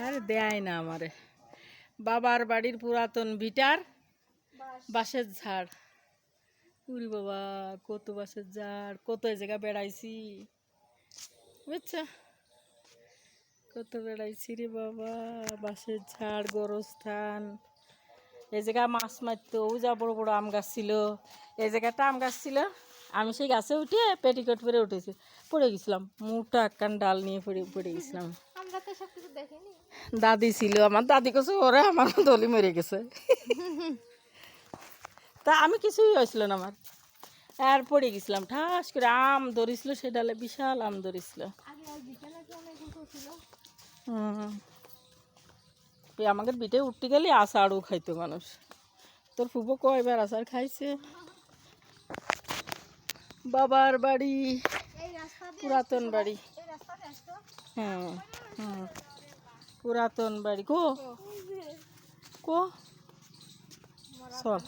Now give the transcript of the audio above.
আরে দেয় না আমারে। বাবার বাড়ির পুরাতন ভিটার বাঁশের ঝাড়। উরি বাবা, কত বাঁশের ঝাড়, কত এই জায়গা বেড়াইছি বুঝছো, কত বেড়াইছি রে বাবা। বাঁশের ঝাড়, গোরস্থান, এই জায়গা মাছ মারতো। ও যা বড় বড় আম গাছ ছিল, এই জায়গাটা আম গাছ ছিল। আমি সেই গাছে উঠে পেটিকোট পরে উঠেছি, পড়ে গেছিলাম, মোটা একখান ডাল নিয়ে পড়ে গেছিলাম। দাদি ছিল, আমার দাদি কাছে ওরা আমার দলি মরে গেছে। তা আমি কিছুই হয়েছিল না আমার, আর পড়ে গেছিলাম ঠাস করে। আম ধরেছিল সে ডালে, বিশাল আম ধরেছিল। আমাদের বিটে উঠতে গেলে আষাঢ়ও খাইতো মানুষ। তোর ফুবো কয়বার আষাঢ় খাইছে। বাবার বাড়ি, পুরাতন বাড়ি। হ্যাঁ হ্যাঁ, পুরাতন বাড়ি। কো কো চল।